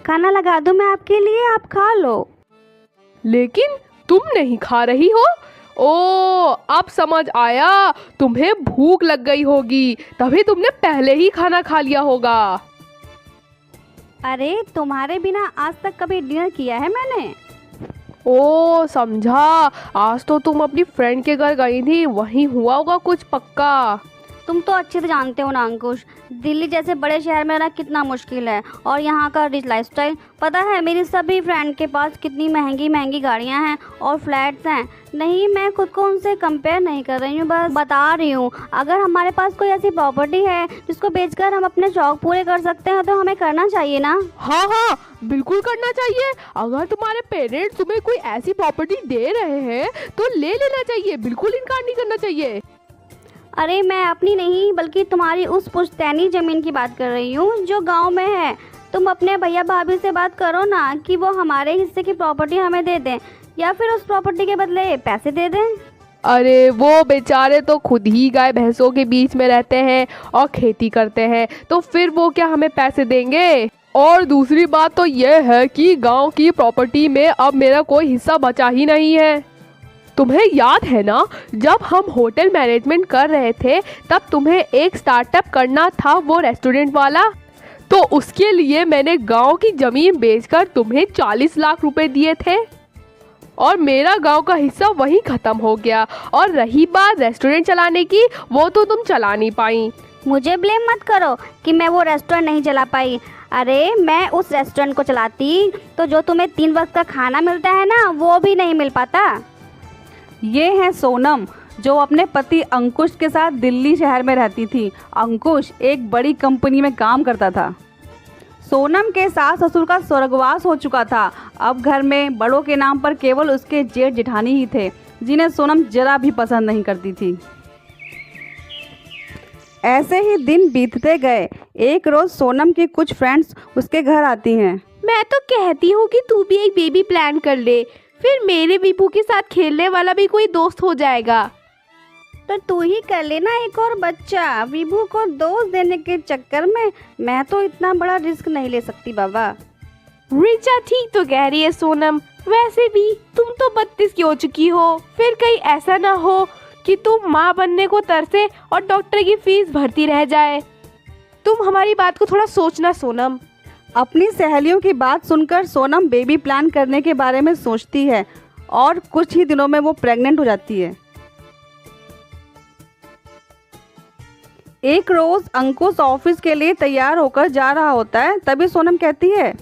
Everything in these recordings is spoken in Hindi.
खाना लगा दूं मैं आपके लिए, आप खा लो। लेकिन तुम नहीं खा रही हो। ओ, अब समझ आया, तुम्हें भूख लग गई होगी, तभी तुमने पहले ही खाना खा लिया होगा। अरे तुम्हारे बिना आज तक कभी डिनर किया है मैंने? ओ समझा, आज तो तुम अपनी फ्रेंड के घर गई थी, वहीं हुआ होगा कुछ पक्का। तुम तो अच्छे से जानते हो ना अंकुश, दिल्ली जैसे बड़े शहर में रहना कितना मुश्किल है, और यहाँ का रिच लाइफस्टाइल। पता है मेरी सभी फ्रेंड के पास कितनी महंगी महंगी गाड़ियाँ हैं और फ्लैट्स हैं। नहीं, मैं खुद को उनसे कंपेयर नहीं कर रही हूँ, बस बता रही हूँ अगर हमारे पास कोई ऐसी प्रॉपर्टी है जिसको बेचकर हम अपने शौक पूरे कर सकते हैं तो हमें करना चाहिए ना। हाँ हाँ, बिल्कुल करना चाहिए। अगर तुम्हारे पेरेंट्स तुम्हें कोई ऐसी प्रॉपर्टी दे रहे हैं तो ले लेना चाहिए, बिल्कुल इनकार नहीं करना चाहिए। अरे मैं अपनी नहीं बल्कि तुम्हारी उस पुश्तैनी ज़मीन की बात कर रही हूँ जो गांव में है। तुम अपने भैया भाभी से बात करो ना कि वो हमारे हिस्से की प्रॉपर्टी हमें दे दें, या फिर उस प्रॉपर्टी के बदले पैसे दे दें। अरे वो बेचारे तो खुद ही गाय भैंसों के बीच में रहते हैं और खेती करते हैं, तो फिर वो क्या हमें पैसे देंगे। और दूसरी बात तो यह है कि गांव की प्रॉपर्टी में अब मेरा कोई हिस्सा बचा ही नहीं है। तुम्हें याद है ना, जब हम होटल मैनेजमेंट कर रहे थे तब तुम्हें एक स्टार्टअप करना था, वो रेस्टोरेंट वाला। तो उसके लिए मैंने गांव की ज़मीन बेचकर तुम्हें 40 लाख रुपए दिए थे और मेरा गांव का हिस्सा वहीं ख़त्म हो गया। और रही बात रेस्टोरेंट चलाने की, वो तो तुम चला नहीं पाई। मुझे ब्लेम मत करो कि मैं वो रेस्टोरेंट नहीं चला पाई। अरे मैं उस रेस्टोरेंट को चलाती तो जो तुम्हें 3 वक्त का खाना मिलता है ना, वो भी नहीं मिल पाता। ये है सोनम, जो अपने पति अंकुश के साथ दिल्ली शहर में रहती थी। अंकुश एक बड़ी कंपनी में काम करता था। सोनम के सास ससुर का स्वर्गवास हो चुका था। अब घर में बड़ों के नाम पर केवल उसके जेठ जेठानी ही थे, जिन्हें सोनम जरा भी पसंद नहीं करती थी। ऐसे ही दिन बीतते गए। एक रोज़ सोनम की कुछ फ्रेंड्स उसके घर आती हैं। मैं तो कहती हूँ कि तू भी एक बेबी प्लान कर ले, फिर मेरे विभू के साथ खेलने वाला भी कोई दोस्त हो जाएगा। तो तू ही कर लेना एक और बच्चा। विभू को दोस्त देने के चक्कर में मैं तो इतना बड़ा रिस्क नहीं ले सकती बाबा। रिचा ठीक तो कह रही है सोनम, वैसे भी तुम तो 32 की हो चुकी हो, फिर कहीं ऐसा ना हो कि तुम माँ बनने को तरसे और डॉक्टर की फीस भरती रह जाए। तुम हमारी बात को थोड़ा सोचना सोनम। अपनी सहेलियों की बात सुनकर सोनम बेबी प्लान करने के बारे में सोचती है और कुछ ही दिनों में वो प्रेग्नेंट हो जाती है। एक रोज़ अंकुश ऑफिस के लिए तैयार होकर जा रहा होता है, तभी सोनम कहती है,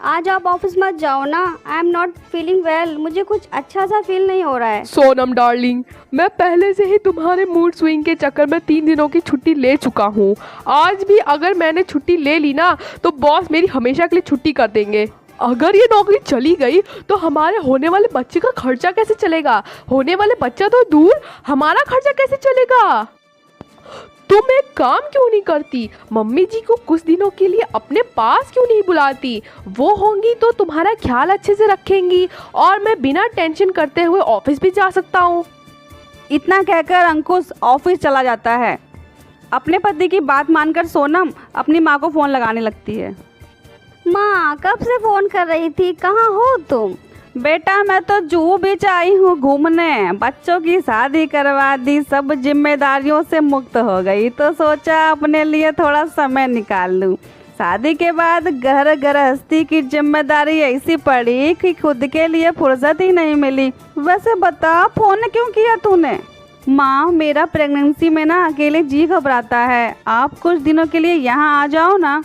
आज आप ऑफिस मत जाओ ना, I am not feeling well. मुझे कुछ अच्छा सा फील नहीं हो रहा है। सोनम डार्लिंग, मैं पहले से ही तुम्हारे मूड स्विंग के चक्कर में 3 दिनों की छुट्टी ले चुका हूँ। आज भी अगर मैंने छुट्टी ले ली ना तो बॉस मेरी हमेशा के लिए छुट्टी कर देंगे। अगर ये नौकरी चली गई तो हमारे होने वाले बच्चे का खर्चा कैसे चलेगा? होने वाले बच्चा तो दूर, हमारा खर्चा कैसे चलेगा? तुम एक काम क्यों नहीं करती? मम्मी जी को कुछ दिनों के लिए अपने पास क्यों नहीं बुलाती? वो होंगी तो तुम्हारा ख्याल अच्छे से रखेंगी और मैं बिना टेंशन करते हुए ऑफिस भी जा सकता हूँ। इतना कहकर अंकुश ऑफिस चला जाता है। अपने पति की बात मानकर सोनम अपनी माँ को फ़ोन लगाने लगती है। माँ कब से फ़ोन कर रही थी, कहाँ हो तुम? बेटा मैं तो जुहू बीच आई हूँ घूमने, बच्चों की शादी करवा दी, सब जिम्मेदारियों से मुक्त हो गई, तो सोचा अपने लिए थोड़ा समय निकाल लूँ। शादी के बाद घर गृहस्थी की जिम्मेदारी ऐसी पड़ी कि खुद के लिए फुर्सत ही नहीं मिली। वैसे बता फ़ोन क्यों किया तूने? माँ मेरा प्रेगनेंसी में ना अकेले जी घबराता है, आप कुछ दिनों के लिए यहाँ आ जाओ ना।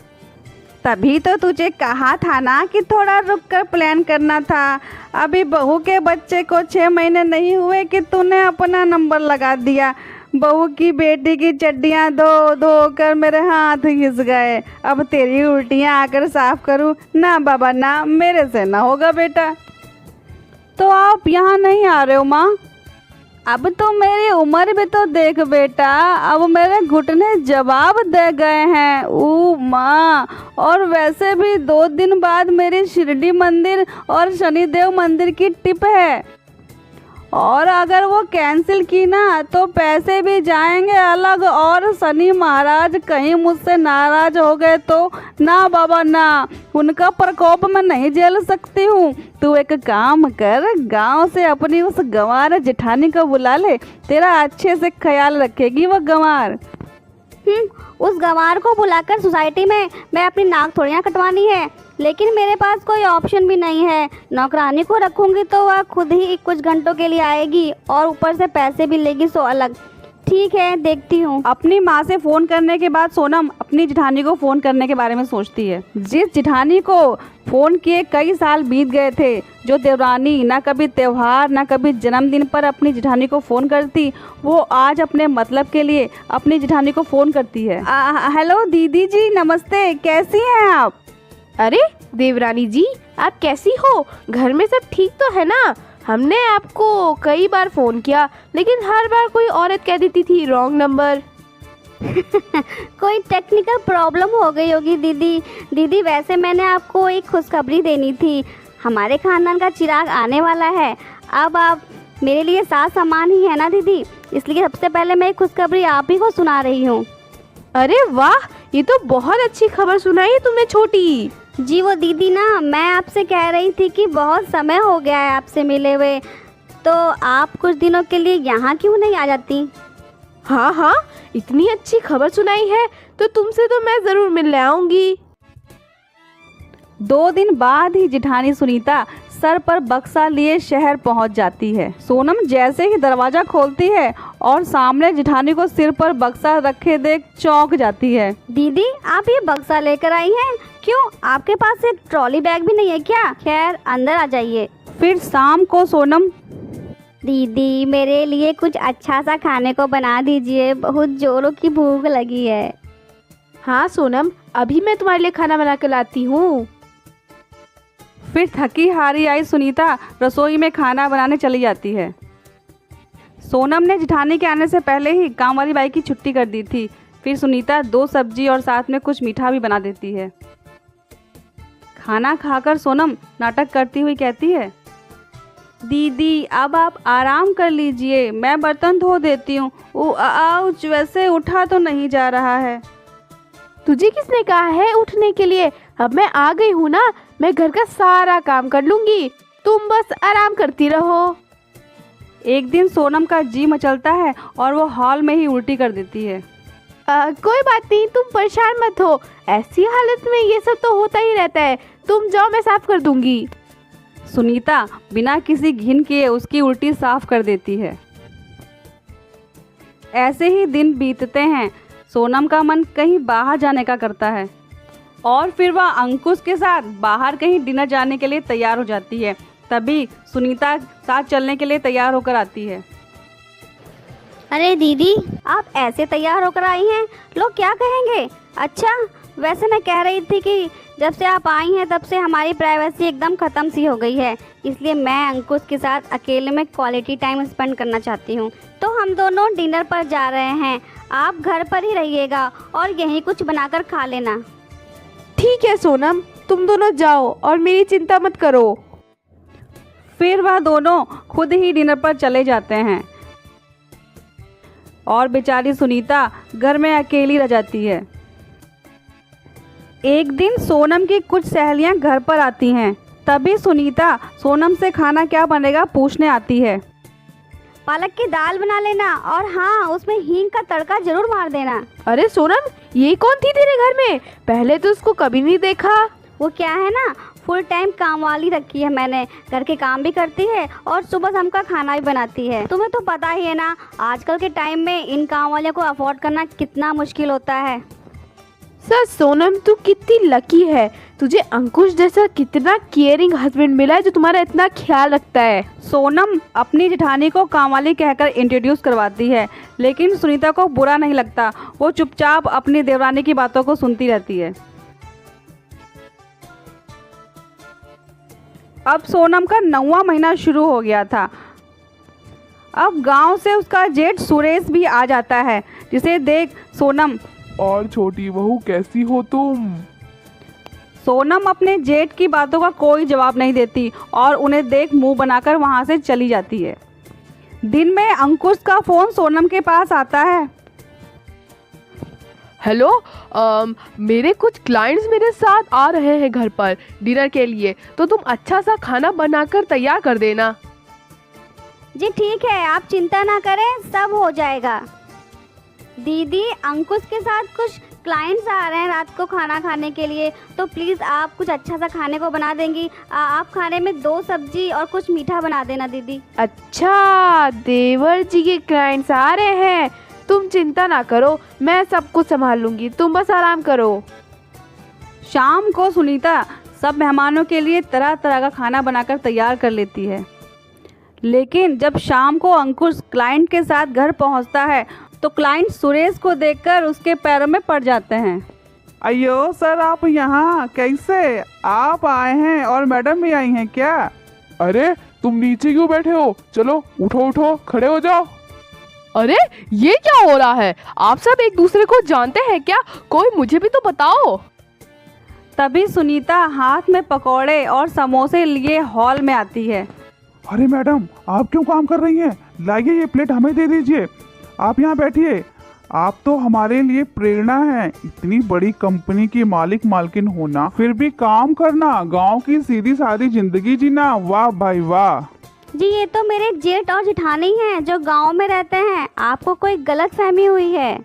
तभी तो तुझे कहा था ना कि थोड़ा रुक कर प्लान करना था। अभी बहू के बच्चे को 6 महीने नहीं हुए कि तूने अपना नंबर लगा दिया। बहू की बेटी की चड्डियाँ धो धो कर मेरे हाथ घिस गए। अब तेरी उल्टियाँ आकर साफ करूँ? ना बाबा ना, मेरे से ना होगा बेटा। तो आप यहाँ नहीं आ रहे हो माँ? अब तो मेरी उम्र भी तो देख बेटा, अब मेरे घुटने जवाब दे गए हैं। ओ माँ, और वैसे भी 2 दिन बाद मेरी शिरडी मंदिर और शनिदेव मंदिर की टिप है। और अगर वो कैंसिल की ना तो पैसे भी जाएंगे अलग, और शनि महाराज कहीं मुझसे नाराज हो गए तो ना बाबा ना, उनका प्रकोप मैं नहीं झेल सकती हूँ। तू एक काम कर, गांव से अपनी उस गंवार जेठानी को बुला ले, तेरा अच्छे से ख्याल रखेगी वो गंवार। उस गंवार को बुलाकर सोसाइटी में मैं अपनी नाक थोड़ी ना कटवानी है, लेकिन मेरे पास कोई ऑप्शन भी नहीं है। नौकरानी को रखूंगी तो वह खुद ही कुछ घंटों के लिए आएगी और ऊपर से पैसे भी लेगी, सो अलग। ठीक है, देखती हूँ। अपनी माँ से फ़ोन करने के बाद सोनम अपनी जेठानी को फ़ोन करने के बारे में सोचती है। जिस जेठानी को फ़ोन किए कई साल बीत गए थे, जो देवरानी ना कभी त्यौहार ना कभी जन्मदिन पर अपनी जेठानी को फ़ोन करती, वो आज अपने मतलब के लिए अपनी जेठानी को फ़ोन करती है। हेलो दीदी जी, नमस्ते, कैसी हैं आप? अरे देवरानी जी, आप कैसी हो? घर में सब ठीक तो है ना? हमने आपको कई बार फ़ोन किया, लेकिन हर बार कोई औरत कह देती थी रॉन्ग नंबर। कोई टेक्निकल प्रॉब्लम हो गई होगी दीदी। वैसे मैंने आपको एक खुशखबरी देनी थी। हमारे खानदान का चिराग आने वाला है। अब आप मेरे लिए साथ सामान ही है ना दीदी, इसलिए सबसे पहले मैं एक खुशखबरी आप ही को सुना रही हूँ। अरे वाह, ये तो बहुत अच्छी खबर सुनाई तुमने छोटी। जी वो दीदी ना, मैं आपसे कह रही थी कि बहुत समय हो गया है आपसे मिले हुए, तो आप कुछ दिनों के लिए यहाँ क्यों नहीं आ जाती? हाँ हाँ, इतनी अच्छी खबर सुनाई है तो तुमसे तो मैं ज़रूर मिलने आऊँगी। 2 दिन बाद ही जेठानी सुनीता सर पर बक्सा लिए शहर पहुंच जाती है। सोनम जैसे ही दरवाज़ा खोलती है और सामने जेठानी को सिर पर बक्सा रखे देख चौंक जाती है। दीदी, आप ये बक्सा लेकर आई हैं? क्यों, आपके पास एक ट्रॉली बैग भी नहीं है क्या? खैर, अंदर आ जाइए। फिर शाम को सोनम, दीदी मेरे लिए कुछ अच्छा सा खाने को बना दीजिए, बहुत जोरों की भूख लगी है। हाँ सोनम, अभी मैं तुम्हारे लिए खाना बना कर लाती हूँ। फिर थकी हारी आई सुनीता रसोई में खाना बनाने चली जाती है। सोनम ने जेठानी के आने से पहले ही काम वाली बाई की छुट्टी कर दी थी। फिर सुनीता 2 सब्जी और साथ में कुछ मीठा भी बना देती है। खाना खाकर सोनम नाटक करती हुई कहती है, दीदी अब आप आराम कर लीजिए, मैं बर्तन धो देती हूँ। आउच, वैसे उठा तो नहीं जा रहा है। तुझे किसने कहा है उठने के लिए? अब मैं आ गई हूँ ना, मैं घर का सारा काम कर लूँगी, तुम बस आराम करती रहो। एक दिन सोनम का जी मचलता है और वो हॉल में ही उल्टी कर देती है। कोई बात नहीं, तुम परेशान मत हो, ऐसी हालत में ये सब तो होता ही रहता है। तुम जाओ, मैं साफ कर दूंगी। सुनीता बिना किसी घिन किए उसकी उल्टी साफ कर देती है। ऐसे ही दिन बीतते हैं। सोनम का मन कहीं बाहर जाने का करता है और फिर वह अंकुश के साथ बाहर कहीं डिनर जाने के लिए तैयार हो जाती है। तभी सुनीता साथ चलने के लिए तैयार होकर आती है। अरे दीदी, आप ऐसे तैयार होकर आई हैं, लोग क्या कहेंगे? अच्छा, वैसे मैं कह रही थी कि जब से आप आई हैं तब से हमारी प्राइवेसी एकदम ख़त्म सी हो गई है, इसलिए मैं अंकुश के साथ अकेले में क्वालिटी टाइम स्पेंड करना चाहती हूँ। तो हम दोनों डिनर पर जा रहे हैं, आप घर पर ही रहिएगा और यहीं कुछ बनाकर खा लेना। ठीक है सोनम, तुम दोनों जाओ और मेरी चिंता मत करो। फिर वह दोनों खुद ही डिनर पर चले जाते हैं और बेचारी सुनीता घर में अकेली रह जाती है। एक दिन सोनम की कुछ सहेलियां घर पर आती हैं। तभी सुनीता सोनम से खाना क्या बनेगा पूछने आती है। पालक की दाल बना लेना और हाँ, उसमें हींग का तड़का जरूर मार देना। अरे सोनम, ये कौन थी तेरे घर में? पहले तो उसको कभी नहीं देखा। वो क्या है ना, फुल टाइम काम वाली रखी है मैंने, घर के काम भी करती है और सुबह शाम का खाना भी बनाती है। तुम्हें तो पता ही है ना, आजकल के टाइम में इन काम वालों को अफोर्ड करना कितना मुश्किल होता है। सर सोनम, तू कितनी लकी है, तुझे अंकुश जैसा कितना केयरिंग हस्बैंड मिला है जो तुम्हारा इतना ख्याल रखता है। सोनम अपनी जेठानी को कामवाली कहकर इंट्रोड्यूस करवाती है, लेकिन सुनीता को बुरा नहीं लगता। वो चुपचाप अपनी देवरानी की बातों को सुनती रहती है। अब सोनम का 9वां महीना शुरू हो गया था। अब गांव से उसका जेठ सुरेश भी आ जाता है, जिसे देख सोनम, और छोटी बहू कैसी हो तुम? सोनम अपने जेठ की बातों का कोई जवाब नहीं देती और उन्हें देख मुंह बनाकर वहां से चली जाती है। दिन में अंकुश का फ़ोन सोनम के पास आता है। हेलो, मेरे कुछ क्लाइंट्स मेरे साथ आ रहे हैं घर पर डिनर के लिए, तो तुम अच्छा सा खाना बनाकर तैयार कर देना। जी ठीक है, आप चिंता ना करें, सब हो जाएगा। दीदी, अंकुश के साथ कुछ क्लाइंट्स आ रहे हैं रात को खाना खाने के लिए, तो प्लीज़ आप कुछ अच्छा सा खाने को बना देंगी। आप खाने में 2 सब्जी और कुछ मीठा बना देना दीदी। अच्छा, देवर जी के क्लाइंट्स आ रहे हैं, तुम चिंता ना करो, मैं सब कुछ संभाल लूँगी, तुम बस आराम करो। शाम को सुनीता सब मेहमानों के लिए तरह तरह का खाना बनाकर तैयार कर लेती है। लेकिन जब शाम को अंकुश क्लाइंट के साथ घर पहुंचता है तो क्लाइंट सुरेश को देखकर उसके पैरों में पड़ जाते हैं। अयो सर, आप यहाँ कैसे? आप आए हैं और मैडम भी आई हैं क्या? अरे तुम नीचे क्यों बैठे हो? चलो उठो उठो, खड़े हो जाओ। अरे ये क्या हो रहा है? आप सब एक दूसरे को जानते हैं क्या? कोई मुझे भी तो बताओ। तभी सुनीता हाथ में पकौड़े और समोसे लिए हॉल में आती है। अरे मैडम, आप क्यों काम कर रही हैं? लाइए ये प्लेट हमें दे दीजिए। आप यहाँ बैठिए। आप तो हमारे लिए प्रेरणा है। इतनी बड़ी कंपनी की मालिक मालकिन होना, फिर भी काम करना, गांव की सीधी सादी जिंदगी जीना, वाह भाई वाह। जी ये तो मेरे जेठ और जेठानी हैं जो गांव में रहते हैं, आपको कोई गलत फहमी हुई है।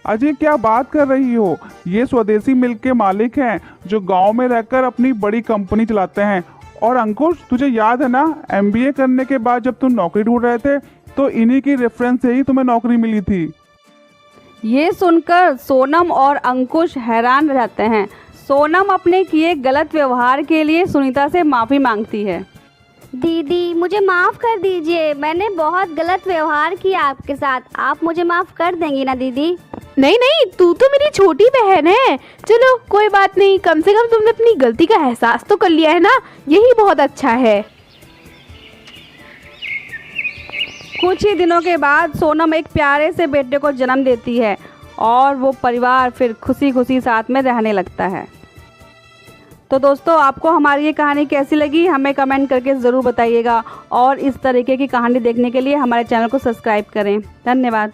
अजय, क्या बात कर रही हो? ये स्वदेशी मिल्क के मालिक हैं जो गांव में रहकर अपनी बड़ी कंपनी चलाते हैं। और अंकुश, तुझे याद है ना, MBA करने के बाद जब तुम नौकरी ढूंढ रहे थे तो इन्हीं की रेफरेंस से ही तुम्हें नौकरी मिली थी। ये सुनकर सोनम और अंकुश हैरान रह जाते हैं। सोनम अपने किए गलत व्यवहार के लिए सुनीता से माफ़ी मांगती है। दीदी मुझे माफ़ कर दीजिए, मैंने बहुत गलत व्यवहार किया आपके साथ, आप मुझे माफ़ कर देंगी ना दीदी? नहीं नहीं, तू तो मेरी छोटी बहन है, चलो कोई बात नहीं, कम से कम तुमने अपनी गलती का एहसास तो कर लिया है ना, यही बहुत अच्छा है। कुछ ही दिनों के बाद सोनम एक प्यारे से बेटे को जन्म देती है और वो परिवार फिर खुशी खुशी साथ में रहने लगता है। तो दोस्तों, आपको हमारी ये कहानी कैसी लगी हमें कमेंट करके ज़रूर बताइएगा और इस तरीके की कहानी देखने के लिए हमारे चैनल को सब्सक्राइब करें। धन्यवाद।